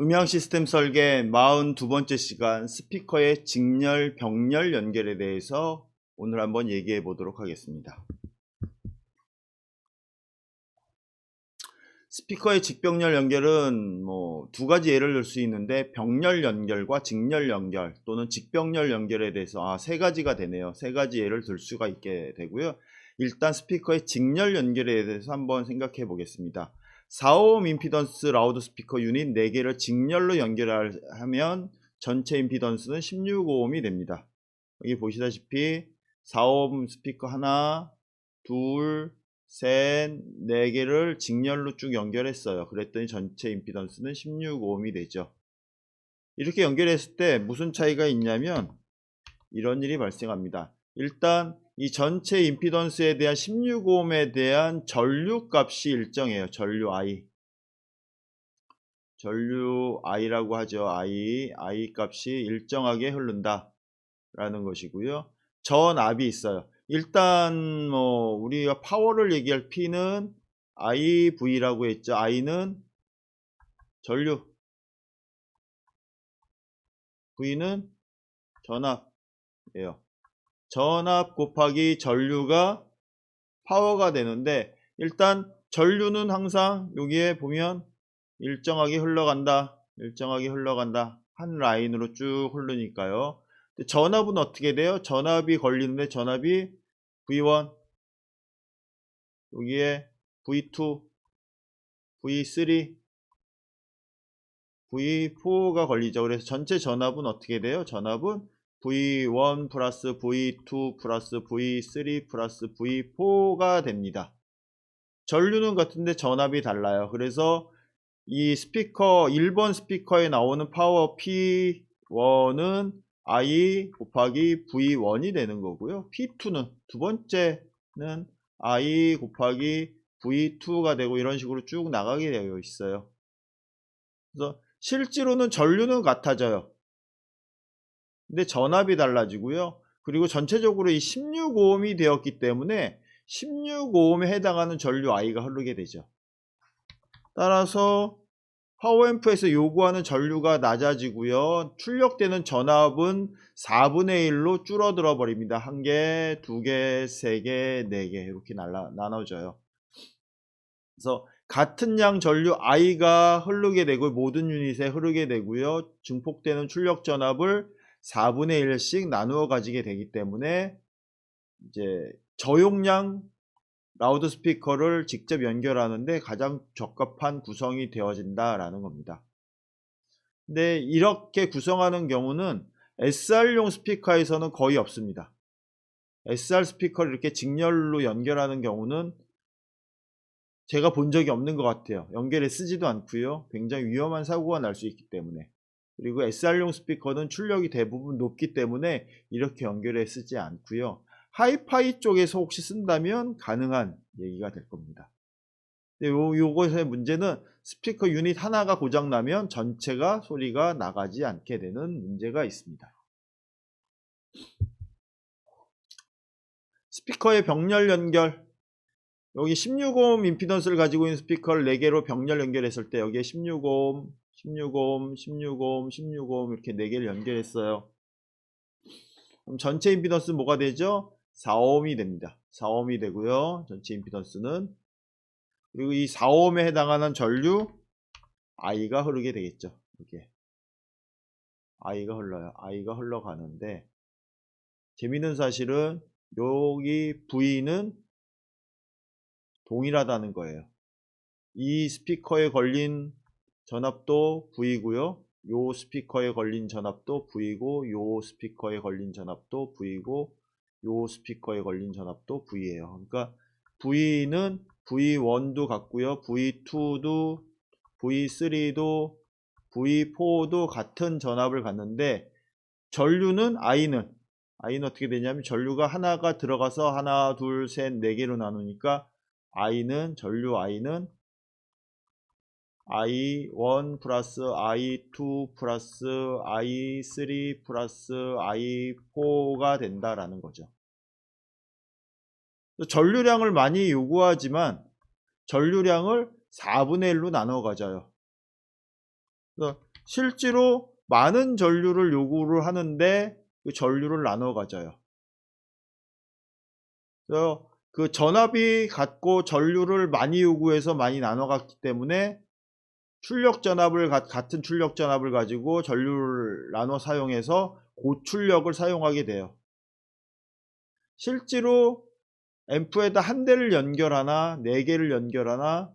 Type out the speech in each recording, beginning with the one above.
음향 시스템 설계 42번째 시간 스피커의 직렬, 병렬 연결에 대해서 오늘 한번 얘기해 보도록 하겠습니다. 스피커의 직병렬 연결은 두 가지 예를 들 수 있는데 병렬 연결과 직렬 연결 또는 직병렬 연결에 대해서 세 가지가 되네요. 세 가지 예를 들 수가 있게 되고요. 일단 스피커의 직렬 연결에 대해서 한번 생각해 보겠습니다. 4옴 임피던스 라우드 스피커 유닛 4개를 직렬로 연결하면 전체 임피던스는 16옴이 됩니다. 여기 보시다시피 4옴 스피커 하나, 둘, 셋, 4개를 직렬로 쭉 연결했어요. 그랬더니 전체 임피던스는 16옴이 되죠. 이렇게 연결했을 때 무슨 차이가 있냐면 이런 일이 발생합니다. 일단 이 전체 임피던스에 대한 16옴에 대한 전류 값이 일정해요. 전류 I. 전류 I라고 하죠. I 값이 일정하게 흐른다 라는 것이고요. 전압이 있어요. 일단 우리가 파워를 얘기할 P는 IV라고 했죠. I는 전류, V는 전압이에요. 전압 곱하기 전류가 파워가 되는데 일단 전류는 항상 여기에 보면 일정하게 흘러간다. 한 라인으로 쭉 흐르니까요. 전압은 어떻게 돼요? 전압이 걸리는데 전압이 V1 여기에 V2 V3 V4가 걸리죠. 그래서 전체 전압은 어떻게 돼요? 전압은 V1 플러스 V2 플러스 V3 플러스 V4가 됩니다. 전류는 같은데 전압이 달라요. 그래서 이 스피커 1번 스피커에 나오는 파워 P1은 I 곱하기 V1이 되는 거고요. P2는 두 번째는 I 곱하기 V2가 되고 이런 식으로 쭉 나가게 되어 있어요. 그래서 실제로는 전류는 같아져요. 근데 전압이 달라지고요. 그리고 전체적으로 이 16옴이 되었기 때문에 16옴에 해당하는 전류 I가 흐르게 되죠. 따라서 파워앰프에서 요구하는 전류가 낮아지고요. 출력되는 전압은 4분의 1로 줄어들어 버립니다. 1개, 2개, 3개, 4개 이렇게 나눠져요. 그래서 같은 양 전류 I가 흐르게 되고 모든 유닛에 흐르게 되고요. 증폭되는 출력 전압을 4분의 1씩 나누어 가지게 되기 때문에 이제 저용량 라우드 스피커를 직접 연결하는데 가장 적합한 구성이 되어진다라는 겁니다. 근데 이렇게 구성하는 경우는 SR용 스피커에서는 거의 없습니다. SR 스피커를 이렇게 직렬로 연결하는 경우는 제가 본 적이 없는 것 같아요. 연결에 쓰지도 않고요. 굉장히 위험한 사고가 날 수 있기 때문에. 그리고 SR용 스피커는 출력이 대부분 높기 때문에 이렇게 연결해 쓰지 않고요. 하이파이 쪽에서 혹시 쓴다면 가능한 얘기가 될 겁니다. 근데 요것의 문제는 스피커 유닛 하나가 고장나면 전체가 소리가 나가지 않게 되는 문제가 있습니다. 스피커의 병렬 연결. 여기 16옴 임피던스를 가지고 있는 스피커를 4개로 병렬 연결했을 때 여기에 16옴, 16옴, 16옴, 16옴 이렇게 4개를 연결했어요. 그럼 전체 임피던스는 뭐가 되죠? 4옴이 됩니다. 4옴이 되고요. 전체 임피던스는. 그리고 이 4옴에 해당하는 전류 I가 흐르게 되겠죠. 이렇게 I가 흘러요. I가 흘러가는데 재밌는 사실은 여기 V는 동일하다는 거예요. 이 스피커에 걸린 전압도 V고요. 요 스피커에 걸린 전압도 V고 요 스피커에 걸린 전압도 V고 요 스피커에 걸린 전압도 V예요. 그러니까 V는 V1도 같고요. V2도 V3도 V4도 같은 전압을 갖는데 전류는 I는 어떻게 되냐면 전류가 하나가 들어가서 하나, 둘, 셋, 4개로 나누니까 전류 I는 I1 플러스 I2 플러스 I3 플러스 I4가 된다라는 거죠. 전류량을 많이 요구하지만 전류량을 4분의 1로 나눠 가져요. 그래서 실제로 많은 전류를 요구를 하는데 그 전류를 나눠 가져요. 그래서 그 전압이 같고 전류를 많이 요구해서 많이 나눠 갔기 때문에 출력 전압을 같은 출력 전압을 가지고 전류를 나눠 사용해서 고출력을 사용하게 돼요. 실제로 앰프에다 한 대를 연결하나 네 개를 연결하나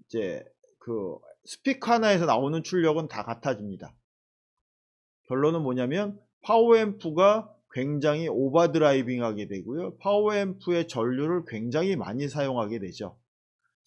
이제 그 스피커 하나에서 나오는 출력은 다 같아집니다. 결론은 뭐냐면 파워앰프가 굉장히 오버드라이빙 하게 되고요. 파워앰프의 전류를 굉장히 많이 사용하게 되죠.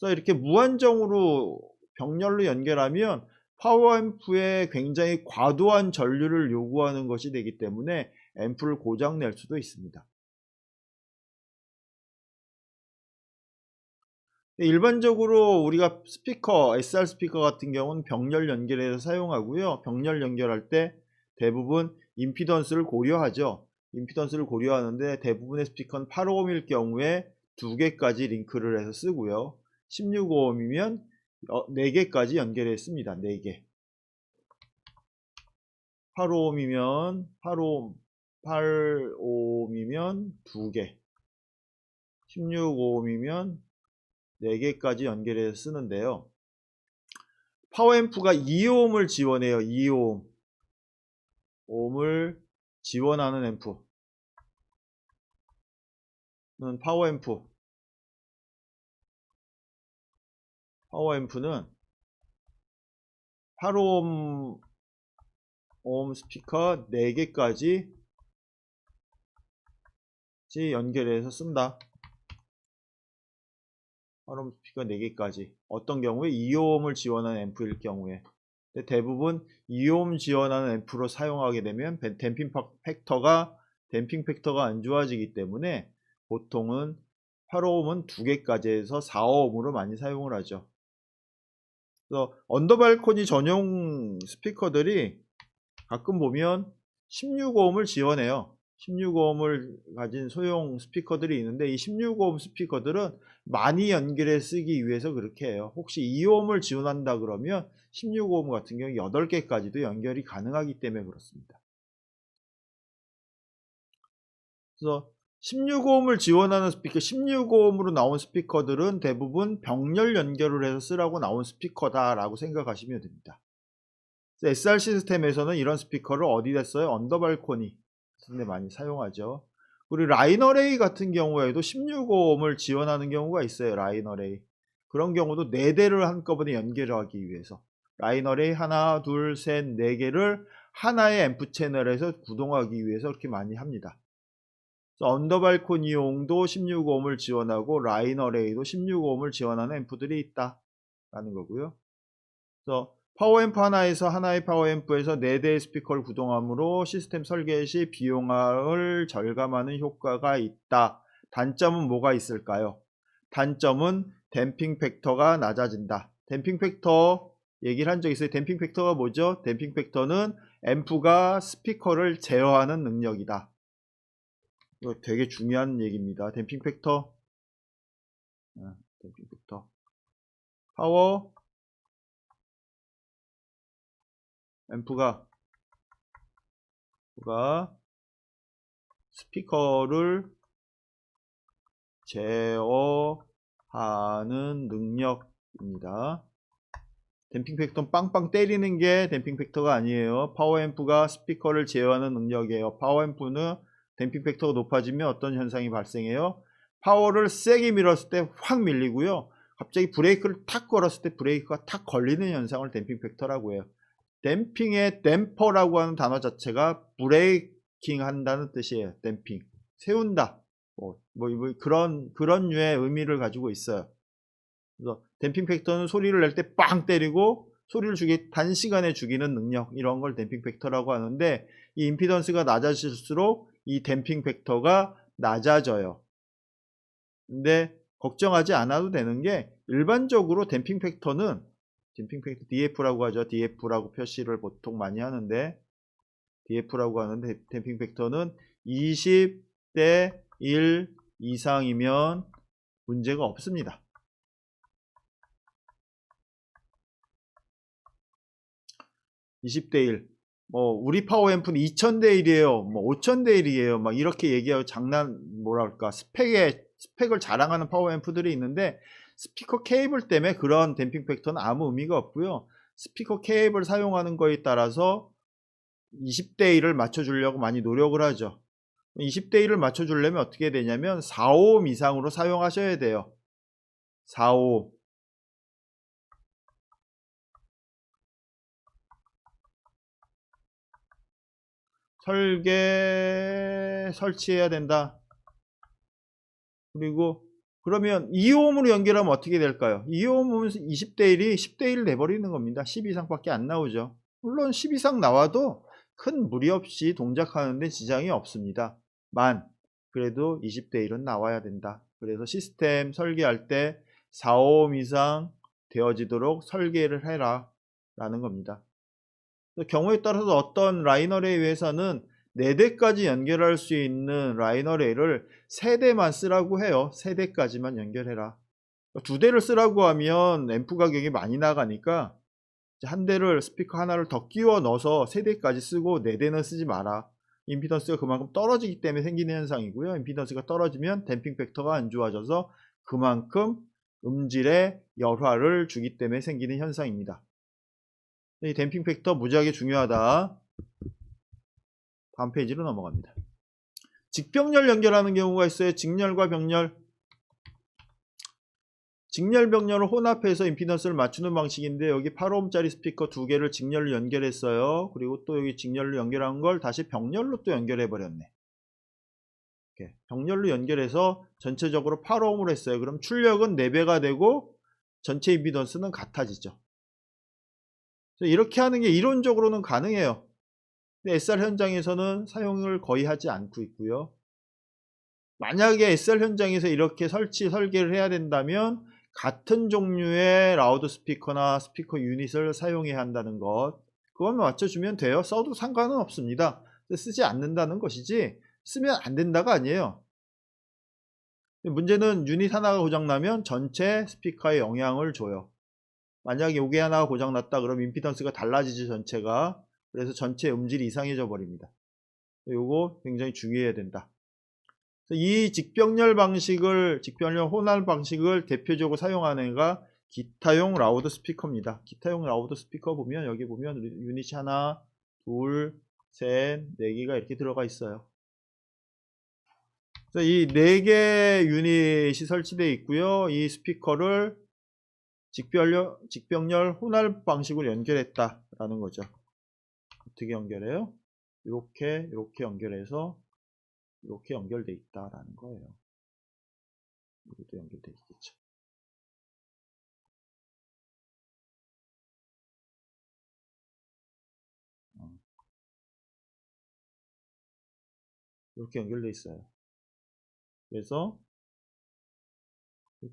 그래서 이렇게 무한정으로 병렬로 연결하면 파워앰프에 굉장히 과도한 전류를 요구하는 것이 되기 때문에 앰프를 고장 낼 수도 있습니다. 일반적으로 우리가 스피커, SR 스피커 같은 경우는 병렬 연결해서 사용하고요. 병렬 연결할 때 대부분 임피던스를 고려하죠. 임피던스를 고려하는데 대부분의 스피커는 8오음일 경우에 2개까지 링크를 해서 쓰고요. 16오음이면 4개까지 연결했습니다. 4개. 8오음이면 8오음이면 2개. 16오음이면 4개까지 연결해서 쓰는데요. 파워앰프가 2오음을 지원해요. 2오음. 오음을 지원하는 앰프는 파워앰프. 파워앰프는 8오음 스피커 4개까지 연결해서 쓴다. 8오음 스피커 4개까지. 어떤 경우에 2오음을 지원하는 앰프일 경우에. 근데 대부분 2오음 지원하는 앰프로 사용하게 되면 댐핑 팩터가 안 좋아지기 때문에 보통은 8오음은 2개까지 해서 4오음으로 많이 사용을 하죠. 그래서 언더발코니 전용 스피커들이 가끔 보면 16오음을 지원해요. 16오음을 가진 소형 스피커들이 있는데 이 16오음 스피커들은 많이 연결해 쓰기 위해서 그렇게 해요. 혹시 2오음을 지원한다 그러면 16오음 같은 경우 8개까지도 연결이 가능하기 때문에 그렇습니다. 그래서 16오음을 지원하는 스피커, 16오음으로 나온 스피커들은 대부분 병렬 연결을 해서 쓰라고 나온 스피커다라고 생각하시면 됩니다. SR 시스템에서는 이런 스피커를 어디다 써요? 언더발코니 같은 데 많이 사용하죠. 그리고 라인어레이 같은 경우에도 16오음을 지원하는 경우가 있어요. 라인어레이. 그런 경우도 4대를 한꺼번에 연결하기 위해서 라인어레이 하나, 둘, 셋, 4개를 하나의 앰프 채널에서 구동하기 위해서 그렇게 많이 합니다. 언더발코니용도 16오음을 지원하고 라인어레이도 16오음을 지원하는 앰프들이 있다라는 거고요. 그래서 파워앰프 하나에서 하나의 파워앰프에서 4대의 스피커를 구동함으로 시스템 설계 시 비용을 절감하는 효과가 있다. 단점은 뭐가 있을까요? 단점은 댐핑 팩터가 낮아진다. 댐핑 팩터 얘기를 한 적 있어요. 댐핑 팩터가 뭐죠? 댐핑 팩터는 앰프가 스피커를 제어하는 능력이다. 이거 되게 중요한 얘기입니다. 댐핑 팩터. 댐핑 팩터. 파워 앰프가 스피커를 제어하는 능력입니다. 댐핑 팩터는 빵빵 때리는 게 댐핑 팩터가 아니에요. 파워앰프가 스피커를 제어하는 능력이에요. 파워앰프는 댐핑 팩터가 높아지면 어떤 현상이 발생해요? 파워를 세게 밀었을 때 확 밀리고요. 갑자기 브레이크를 탁 걸었을 때 브레이크가 탁 걸리는 현상을 댐핑 팩터라고 해요. 댐핑의 댐퍼라고 하는 단어 자체가 브레이킹 한다는 뜻이에요. 댐핑. 세운다. 그런 류의 의미를 가지고 있어요. 그래서 댐핑 팩터는 소리를 낼 때 빵 때리고 소리를 단시간에 죽이는 능력, 이런 걸 댐핑 팩터라고 하는데, 이 임피던스가 낮아질수록 이 댐핑 팩터가 낮아져요. 근데 걱정하지 않아도 되는 게, 일반적으로 댐핑 팩터 DF라고 하죠. DF라고 표시를 보통 많이 하는데, DF라고 하는데 댐핑 팩터는 20대 1 이상이면 문제가 없습니다. 20대 1. 뭐 우리 파워앰프는 2000대 1이에요. 뭐 5000대 1이에요. 막 이렇게 얘기하고 뭐랄까 스펙을 자랑하는 파워앰프들이 있는데 스피커 케이블 때문에 그런 댐핑 팩터는 아무 의미가 없고요. 스피커 케이블 사용하는 거에 따라서 20대 1을 맞춰주려고 많이 노력을 하죠. 20대 1을 맞춰주려면 어떻게 되냐면 4오hm 이상으로 사용하셔야 돼요. 4오hm. 설치해야 된다. 그리고 그러면 2ohm으로 연결하면 어떻게 될까요? 2ohm은 20대 1이 10대 1 내버리는 겁니다. 10 이상밖에 안 나오죠. 물론 10 이상 나와도 큰 무리 없이 동작하는데 지장이 없습니다. 그래도 20대 1은 나와야 된다. 그래서 시스템 설계할 때 4ohm 이상 되어지도록 설계를 해라 라는 겁니다. 경우에 따라서 어떤 라이너레이 회사는 4대까지 연결할 수 있는 라이너레이를 3대만 쓰라고 해요. 3대까지만 연결해라. 2대를 쓰라고 하면 앰프 가격이 많이 나가니까 한 대를 스피커 하나를 더 끼워 넣어서 3대까지 쓰고 4대는 쓰지 마라. 임피던스가 그만큼 떨어지기 때문에 생기는 현상이고요. 임피던스가 떨어지면 댐핑 팩터가 안 좋아져서 그만큼 음질에 열화를 주기 때문에 생기는 현상입니다. 이 댐핑 팩터 무지하게 중요하다. 다음 페이지로 넘어갑니다. 직병렬 연결하는 경우가 있어요. 직렬과 병렬. 직렬 병렬을 혼합해서 임피던스를 맞추는 방식인데 여기 8ohm짜리 스피커 2개를 직렬로 연결했어요. 그리고 또 여기 직렬로 연결한 걸 다시 병렬로 또 연결해 버렸네. 이렇게 병렬로 연결해서 전체적으로 8ohm으로 했어요. 그럼 출력은 4배가 되고 전체 임피던스는 같아지죠. 이렇게 하는 게 이론적으로는 가능해요. 근데 SR 현장에서는 사용을 거의 하지 않고 있고요. 만약에 SR 현장에서 이렇게 설계를 해야 된다면 같은 종류의 라우드 스피커나 스피커 유닛을 사용해야 한다는 것, 그건 맞춰주면 돼요. 써도 상관은 없습니다. 쓰지 않는다는 것이지 쓰면 안 된다가 아니에요. 문제는 유닛 하나가 고장나면 전체 스피커에 영향을 줘요. 만약에 요게 하나가 고장났다 그럼 임피던스가 달라지죠, 전체가. 그래서 전체 음질이 이상해져 버립니다. 요거 굉장히 주의해야 된다. 이 직병렬 혼합 방식을 대표적으로 사용하는 애가 기타용 라우드 스피커입니다. 기타용 라우드 스피커 보면 여기 보면 유닛이 하나, 둘, 셋, 4개가 이렇게 들어가 있어요. 이 4개 유닛이 설치되어 있고요. 이 스피커를 직병렬 혼합 방식으로 연결했다라는 거죠. 어떻게 연결해요? 이렇게 연결해서 이렇게 연결돼 있다라는 거예요. 이것도 연결돼 있겠죠. 이렇게 연결돼 있어요. 그래서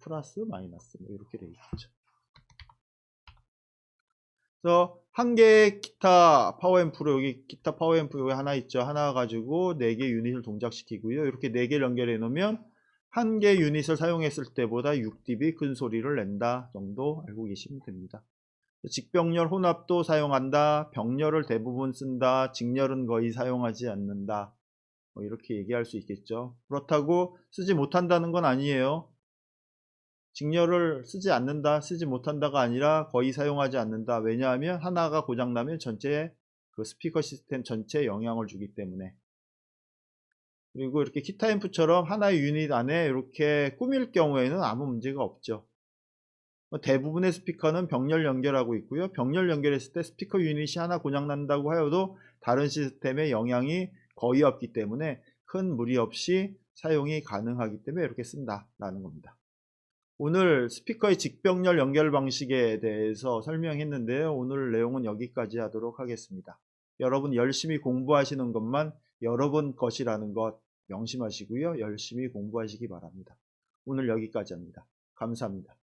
플러스 마이너스 이렇게 돼 있겠죠. 그래서 한 개의 기타 파워앰프로 여기 기타 파워앰프 여기 하나 있죠. 하나 가지고 4개 유닛을 동작시키고요. 이렇게 4개를 연결해 놓으면 한 개 유닛을 사용했을 때보다 6dB 큰 소리를 낸다 정도 알고 계시면 됩니다. 직병렬 혼합도 사용한다. 병렬을 대부분 쓴다. 직렬은 거의 사용하지 않는다. 뭐 이렇게 얘기할 수 있겠죠. 그렇다고 쓰지 못한다는 건 아니에요. 직렬을 쓰지 않는다, 쓰지 못한다가 아니라 거의 사용하지 않는다. 왜냐하면 하나가 고장나면 전체 그 스피커 시스템 전체에 영향을 주기 때문에. 그리고 이렇게 기타 앰프처럼 하나의 유닛 안에 이렇게 꾸밀 경우에는 아무 문제가 없죠. 대부분의 스피커는 병렬 연결하고 있고요. 병렬 연결했을 때 스피커 유닛이 하나 고장난다고 하여도 다른 시스템에 영향이 거의 없기 때문에 큰 무리 없이 사용이 가능하기 때문에 이렇게 쓴다라는 겁니다. 오늘 스피커의 직병렬 연결 방식에 대해서 설명했는데요. 오늘 내용은 여기까지 하도록 하겠습니다. 여러분 열심히 공부하시는 것만 여러분 것이라는 것 명심하시고요. 열심히 공부하시기 바랍니다. 오늘 여기까지 합니다. 감사합니다.